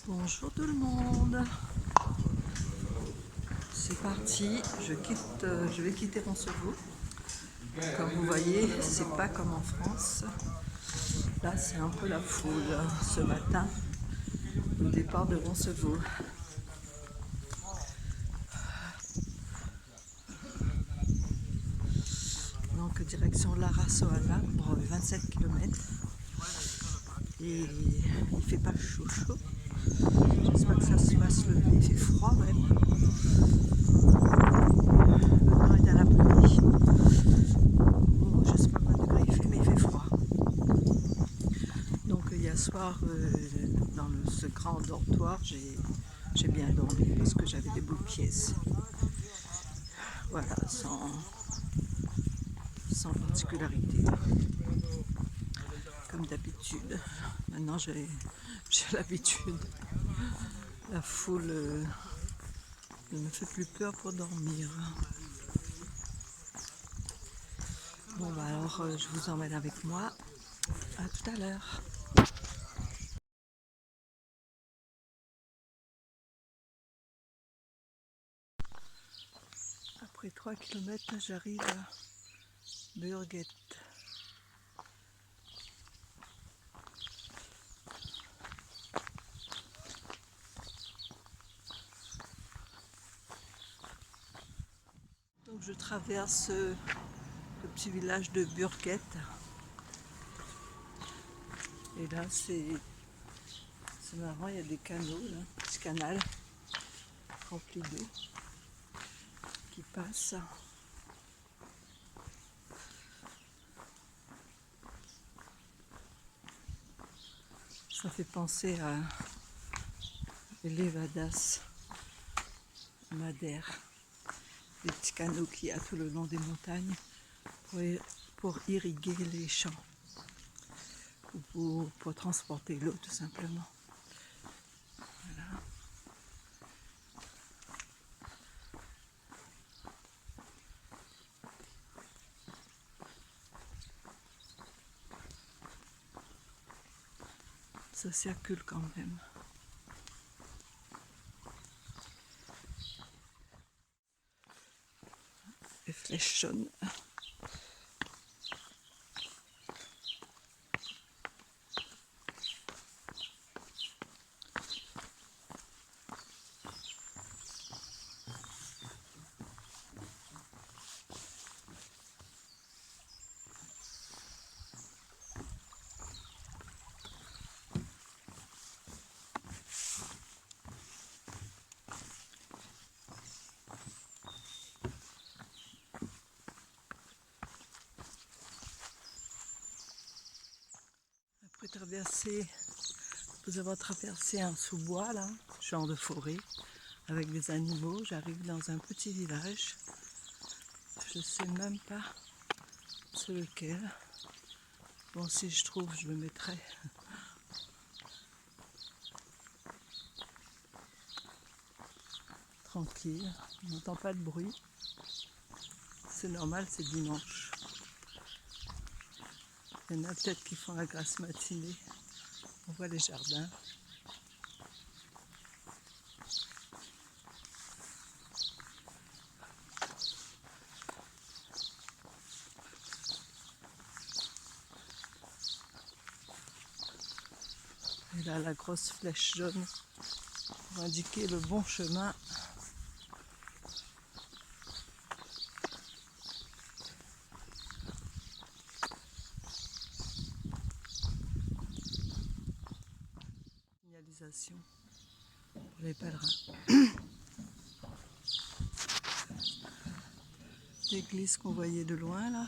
Bonjour tout le monde, c'est parti, je vais quitter Roncevaux. Comme vous voyez, c'est pas comme en France. Là, c'est un peu la foule ce matin au départ de Roncevaux. Donc direction Lara-Soala pour 27 km. Et il fait pas chaud. J'espère que ça se passe le il fait froid même. Le temps est à la pluie. Bon, je sais pas combien de degrés il fait, mais il fait froid. Donc hier soir, dans ce grand dortoir, j'ai bien dormi parce que j'avais des boules pièces. Voilà, sans particularité. Comme d'habitude. Maintenant j'ai l'habitude. La foule ne me fait plus peur pour dormir. Bon bah alors je vous emmène avec moi. À tout à l'heure. Après 3 km, j'arrive à Burget. Donc je traverse le petit village de Burget. Et là c'est marrant, il y a des canaux, là, un petit canal rempli d'eau qui passe. Ça fait penser à Levadas, Madère, les petits canaux qu'il y a tout le long des montagnes pour irriguer les champs ou pour transporter l'eau tout simplement. Voilà. Ça circule quand même. Les flèches jaunes. Après avoir traversé un sous-bois là, genre de forêt, avec des animaux, j'arrive dans un petit village. Je sais même pas c'est lequel. Bon, si je trouve, je le mettrai. Tranquille, on n'entend pas de bruit. C'est normal, c'est dimanche. Il y en a peut-être qui font la grasse matinée. On voit les jardins. Et là, la grosse flèche jaune pour indiquer le bon chemin. Signalisation pour les pèlerins. L'église qu'on voyait de loin là.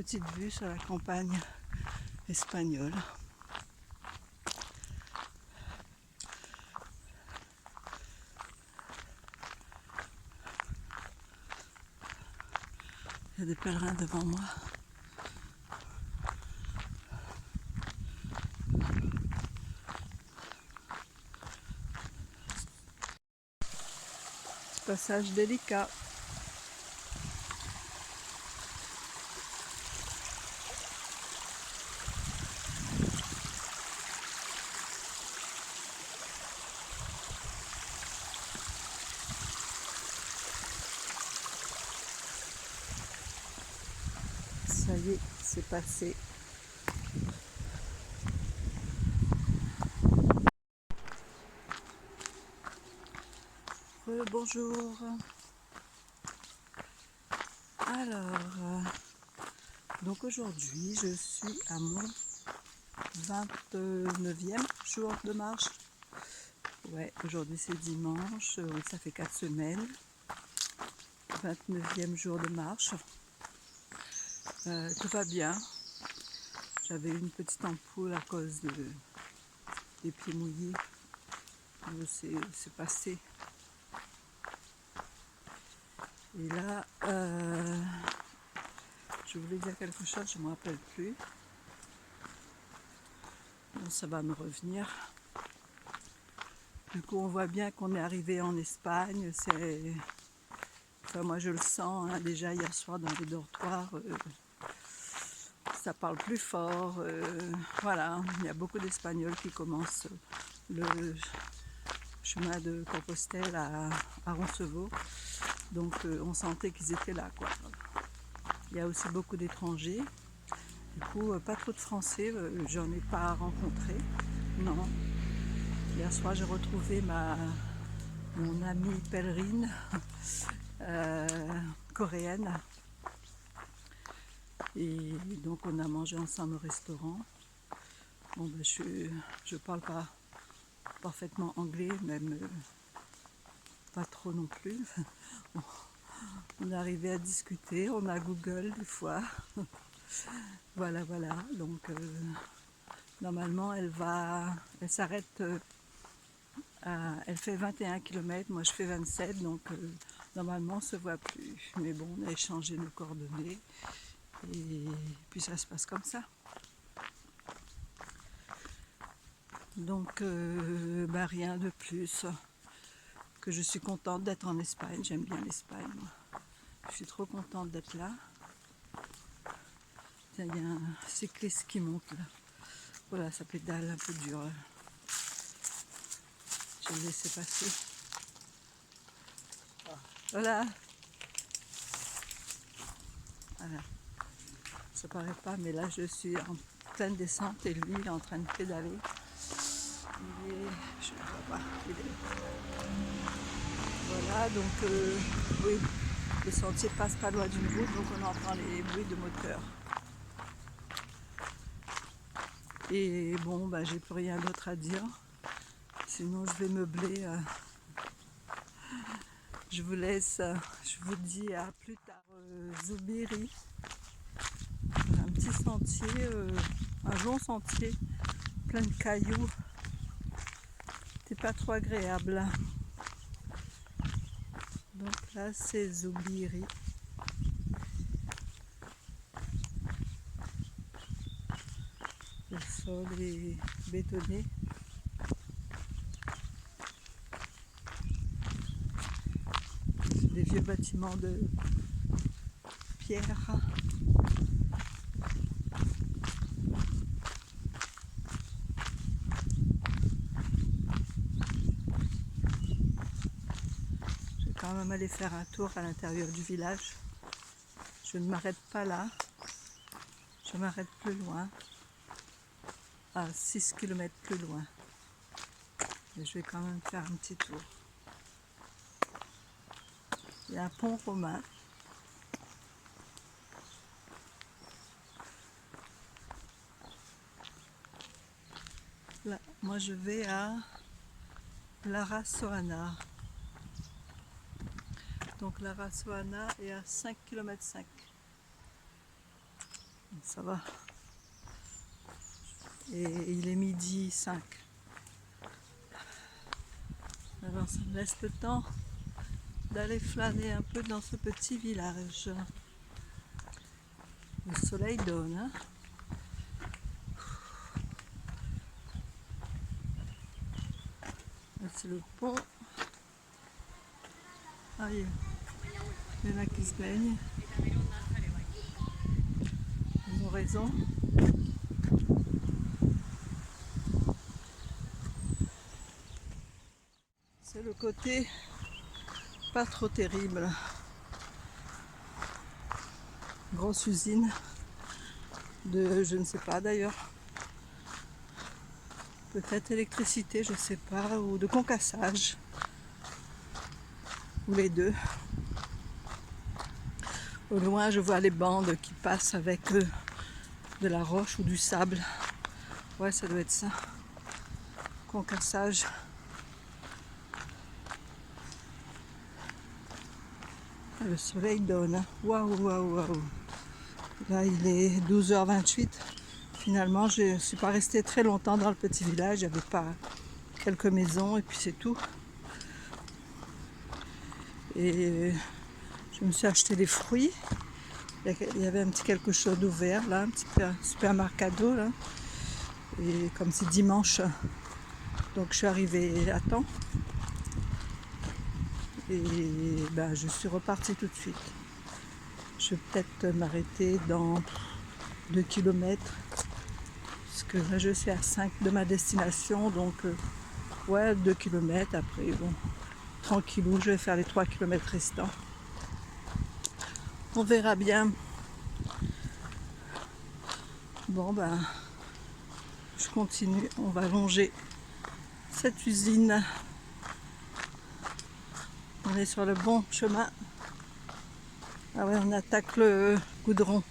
petite vue sur la campagne espagnole. Il y a des pèlerins devant moi. Passage délicat. Ça y est, c'est passé. Bonjour. Alors, donc aujourd'hui, je suis à mon 29e jour de marche. Ouais, aujourd'hui c'est dimanche, ça fait 4 semaines. 29e jour de marche. Tout va bien. J'avais une petite ampoule à cause des pieds mouillés. C'est passé. Et là, je voulais dire quelque chose, je ne me rappelle plus. Bon, ça va me revenir. Du coup, on voit bien qu'on est arrivé en Espagne. Enfin, moi, je le sens. Hein, déjà hier soir dans les dortoirs, ça parle plus fort. Voilà, il y a beaucoup d'Espagnols qui commencent le chemin de Compostelle à Roncevaux. Donc, on sentait qu'ils étaient là, quoi. Il y a aussi beaucoup d'étrangers. Du coup, pas trop de Français, j'en ai pas rencontré, non. Hier soir, j'ai retrouvé mon amie pèlerine coréenne. Et donc, on a mangé ensemble au restaurant. Bon, ben, je parle pas parfaitement anglais, même pas trop non plus. On est arrivé à discuter, on a Google des fois. Voilà, voilà. Donc, normalement, elle s'arrête, elle fait 21 km, moi je fais 27, donc normalement on ne se voit plus. Mais bon, on a échangé nos coordonnées et puis ça se passe comme ça. Donc, bah, rien de plus que je suis contente d'être en Espagne. J'aime bien l'Espagne, moi. Je suis trop contente d'être là. Tiens, il y a un cycliste qui monte là. Voilà, ça pédale un peu dur là. Je vais le laisser passer. Voilà. Voilà. Ça paraît pas, mais là je suis en pleine descente et lui il est en train de pédaler. Je ne vois pas. Voilà, donc oui, le sentier passe pas loin d'une route, donc on entend les bruits de moteur. Et bon, bah, j'ai plus rien d'autre à dire. Sinon, je vais meubler. Je vous laisse. Je vous dis à plus tard. Zubiri. Un petit sentier, un long sentier, plein de cailloux. C'est pas trop agréable. Donc là, c'est Zubiri. Le sol est bétonné. Des vieux bâtiments de pierre. Je vais quand même aller faire un tour à l'intérieur du village. Je ne m'arrête pas là. Je m'arrête plus loin. À 6 km plus loin. Mais je vais quand même faire un petit tour. Il y a un pont romain. Là, moi je vais à Lara Soana. Donc Lara Soana est à 5 km 5. Ça va. Et il est 12h05. Alors ça me laisse le temps d'aller flâner un peu dans ce petit village. Le soleil donne. Hein. C'est le pont. Ah, il y en a qui se baignent. Ils ont raison. C'est le côté pas trop terrible. Grosse usine de, je ne sais pas d'ailleurs, peut-être électricité, je ne sais pas, ou de concassage, ou les deux. Au loin, je vois les bandes qui passent avec de la roche ou du sable. Ouais, ça doit être ça. Concassage. Le soleil donne. Waouh, waouh, waouh. Là, il est 12h28. Finalement, je ne suis pas restée très longtemps dans le petit village. Il n'y avait pas quelques maisons et puis c'est tout. Et je me suis acheté des fruits. Il y avait un petit quelque chose d'ouvert là, un petit supermercado là. Et comme c'est dimanche, donc je suis arrivée à temps. Et ben, je suis repartie tout de suite. Je vais peut-être m'arrêter dans 2 km. Parce que là je suis à 5 de ma destination. Donc ouais, 2 km. Après, bon, tranquillou, je vais faire les 3 km restants. On verra bien. Bon ben, je continue. On va longer cette usine. On est sur le bon chemin. Ah ouais, on attaque le goudron.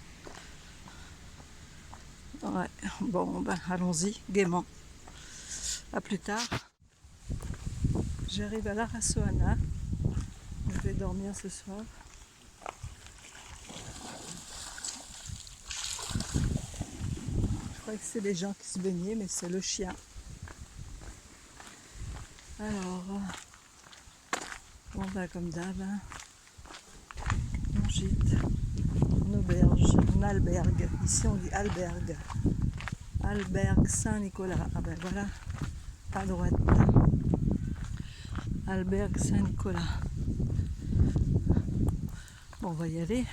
Ouais, bon ben allons-y, gaiement. À plus tard. J'arrive à Larraçoana. Je vais dormir ce soir. Je crois que c'est les gens qui se baignaient, mais c'est le chien. Alors, bon ben comme d'hab, hein, on gîte, on auberge, on albergue. Ici on dit albergue. Albergue Saint-Nicolas. Ah ben voilà, à droite. Albergue Saint-Nicolas. Bon, on va y aller.